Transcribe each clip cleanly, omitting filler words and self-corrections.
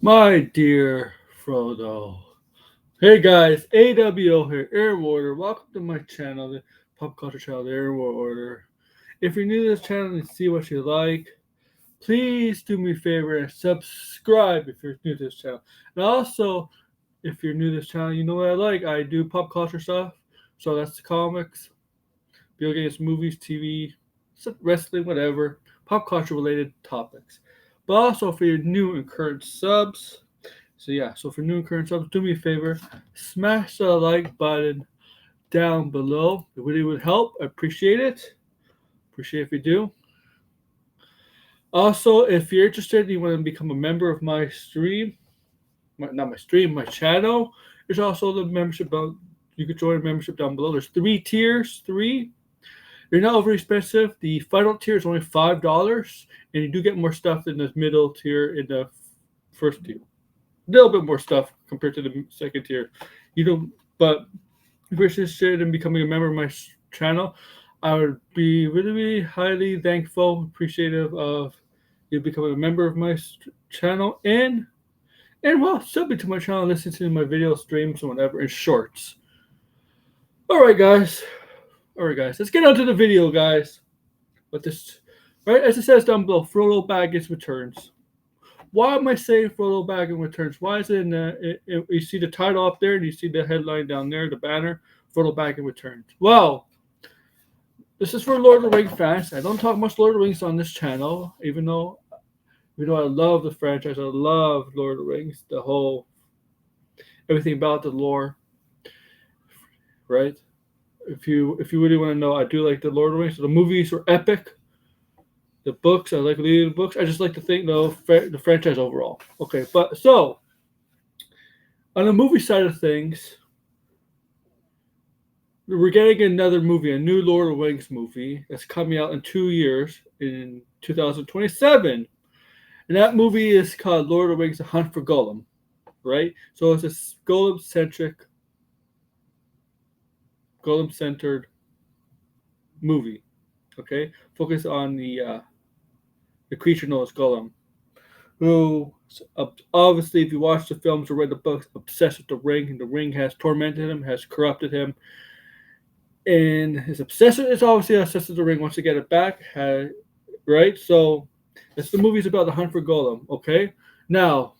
My dear Frodo. Hey guys, AWO here, Air Warder. Welcome to my channel, the Pop Culture Channel, the Air Warder. If you're new to this channel and see what you like, please do me a favor and subscribe if you're new to this channel. And also, if you're new to this channel, you know what I like. I do pop culture stuff. So that's the comics, video games, movies, TV, wrestling, whatever. Pop culture related topics. But also for your new and current subs, so for new and current subs, do me a favor, smash the like button down below. It really would help. I appreciate it. Appreciate if you do. Also, if you're interested and you want to become a member of my stream, not my stream, my channel, there's also the membership. You could join a membership down below. There's three tiers. Three. They're not over expensive. The final tier is only $5, and you do get more stuff in the middle tier in the first tier. A little bit more stuff compared to the second tier. But if you're interested in becoming a member of my channel, I would be really, really highly thankful, appreciative of you becoming a member of my channel and well, sub to my channel, listen to my video streams and whatever and shorts. All right, guys. Let's get on to the video, guys. But this, right as it says down below, Frodo Baggins returns. Why am I saying Frodo Baggins returns? Why is it you see the title up there and you see the headline down there, the banner, Frodo Baggins returns? Well, this is for Lord of the Rings fans. I don't talk much Lord of the Rings on this channel, even though I love the franchise. I love Lord of the Rings, the whole everything about the lore, right? If you really want to know, I do like the Lord of the Rings. So the movies are epic. The books, I like reading the books. I just like to think the franchise overall. Okay, but so on the movie side of things, we're getting another movie, a new Lord of the Rings movie that's coming out in 2 years in 2027. And that movie is called Lord of the Rings: The Hunt for Gollum, right? So it's a Gollum-centered movie. Okay, focus on the creature known as Gollum, who obviously, if you watch the films or read the books, obsessed with the ring, and the ring has tormented him, has corrupted him, and his obsession is obviously obsessed with the ring. Wants to get it back, right? So that's the movie's about the hunt for Gollum. Okay, now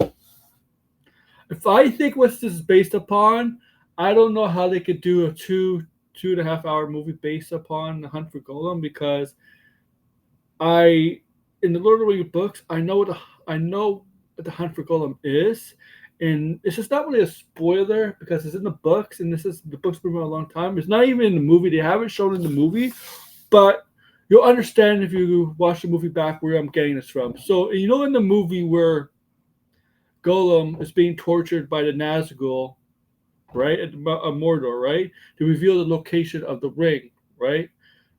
if I think what this is based upon, I don't know how they could do a two and a half hour movie based upon the hunt for Gollum because I in the Lord of the Rings books I know what the hunt for Gollum is, and it's just not really a spoiler because it's in the books, and the book's been around a long time. It's not even in the movie. They haven't shown in the movie, but you'll understand if you watch the movie back where I'm getting this from. So in the movie where Gollum is being tortured by the Nazgul, right, at Mordor, right, to reveal the location of the ring, right,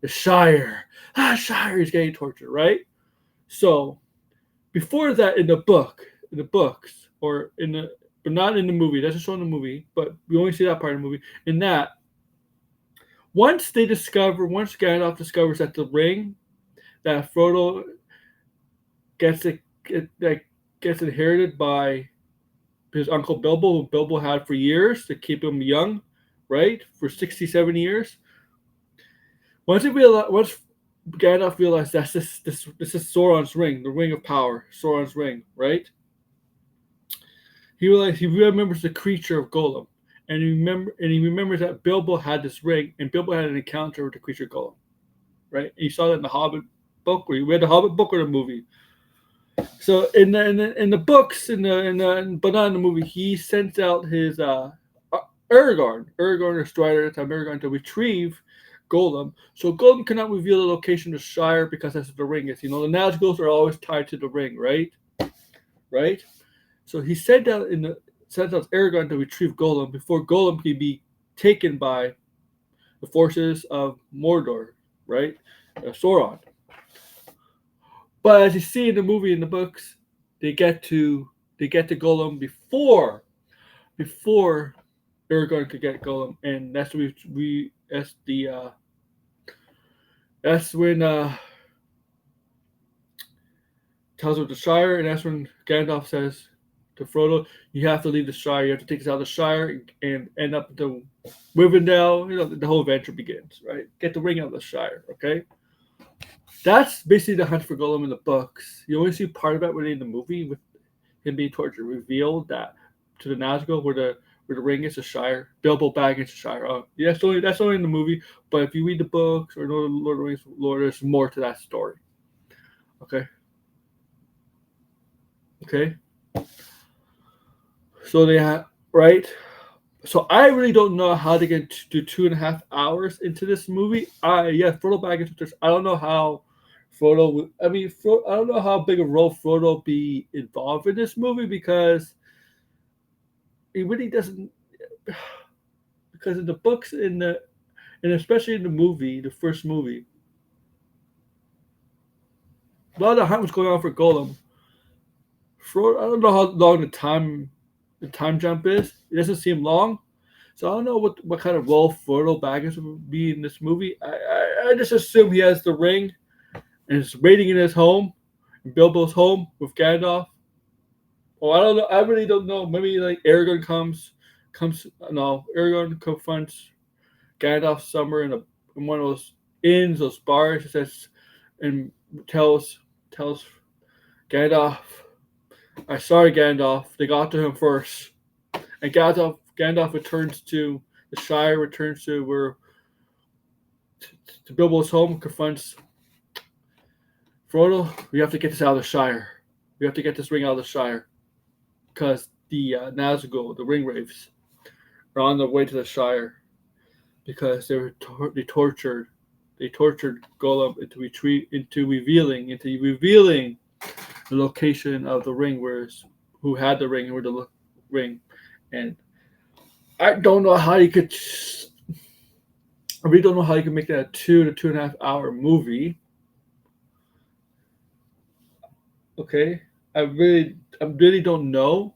the Shire, Shire is getting tortured, right. So before that, in the books, or in the but not in the movie. That's shown in the movie, but we only see that part of the movie. In that, once Gandalf discovers that the ring that Frodo gets that gets inherited by his uncle Bilbo, who Bilbo had for years to keep him young, right, for 60, 70 years. Once Gandalf realized that this is Sauron's ring, the ring of power, Sauron's ring, right? He remembers the creature of Gollum, and he remembers that Bilbo had this ring, and Bilbo had an encounter with the creature Gollum, right? And you saw that in the Hobbit book, or you read the Hobbit book or the movie. So in the books, but not in the movie, he sends out his Aragorn, the Strider at the time, Aragorn to retrieve Gollum. So Gollum cannot reveal the location of the Shire because that's what the ring is. The Nazguls are always tied to the ring, right? Right. So he sent out Aragorn to retrieve Gollum before Gollum can be taken by the forces of Mordor, right? Sauron. But as you see in the movie and the books, they get to Gollum before Aragorn could get Gollum, and that's that's when tells of the Shire, and that's when Gandalf says to Frodo, you have to leave the Shire. You have to take us out of the Shire and end up into Rivendell. The whole adventure begins, right? Get the ring out of the Shire, okay? That's basically the hunt for Gollum in the books. You only see part of it really in the movie with him being tortured, revealed that to the Nazgul where the ring is the Shire, Bilbo Baggins the Shire. Oh, yeah, that's only in the movie. But if you read the books or know the Lord of the Rings lore, there's more to that story. Okay. Okay. So they have right. So I really don't know how they can do 2.5 hours into this movie. Frodo Baggins. I don't know how Frodo. I don't know how big a role Frodo be involved in this movie because he really doesn't. Because in the books, and especially in the movie, the first movie, a lot of the hunt was going on for Gollum. Frodo, I don't know how long the time jump is. It doesn't seem long. So I don't know what kind of role Frodo Baggins would be in this movie. I just assume he has the ring and is waiting in his home, in Bilbo's home with Gandalf. Oh, I don't know. I really don't know. Maybe like Aragorn comes. No, Aragorn confronts Gandalf somewhere in one of those inns, those bars. It says and tells Gandalf, "I'm sorry, Gandalf. They got to him first." And Gandalf returns to the Shire, returns to to Bilbo's home, confronts Frodo. We have to get this out of the Shire. We have to get this ring out of the Shire because the Nazgul, the Ringwraiths, are on their way to the Shire because they tortured Gollum into revealing the location of the ring, who had the ring, where the ring, and I don't know how you could. I really don't know how you can make that a 2 to 2.5 hour movie. Okay, I really don't know.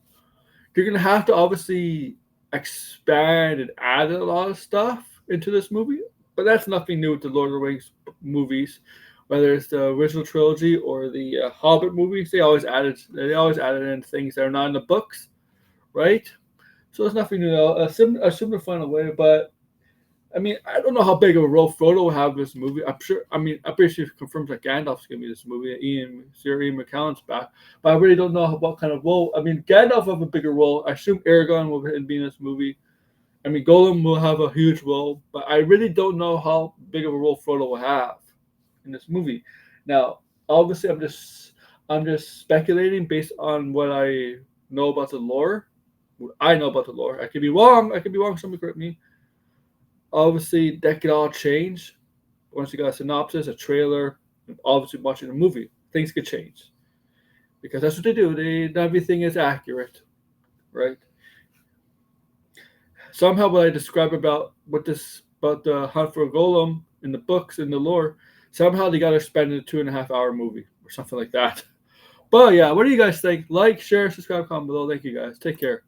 You're gonna have to obviously expand and add a lot of stuff into this movie, but that's nothing new with the Lord of the Rings movies. Whether it's the original trilogy or the Hobbit movies, they always added in things that are not in the books, right? So there's nothing new. I assume to find a way, but I mean, I don't know how big of a role Frodo will have in this movie. I'm pretty sure it confirms that Gandalf's gonna be in this movie. Sir Ian McKellen's back, but I really don't know what kind of role. I mean, Gandalf will have a bigger role. I assume Aragorn will be in this movie. I mean, Gollum will have a huge role, but I really don't know how big of a role Frodo will have in this movie. Now, obviously, I'm just speculating based on what I know about the lore. I know about the lore. I could be wrong. Somebody correct me. Obviously, that could all change once you got a synopsis, a trailer, and obviously watching the movie. Things could change because that's what they do. Not everything is accurate, right? Somehow, what I describe about the hunt for Gollum in the books in the lore, somehow they got to spend a 2.5 hour movie or something like that. But yeah, what do you guys think? Like, share, subscribe, comment below. Thank you guys. Take care.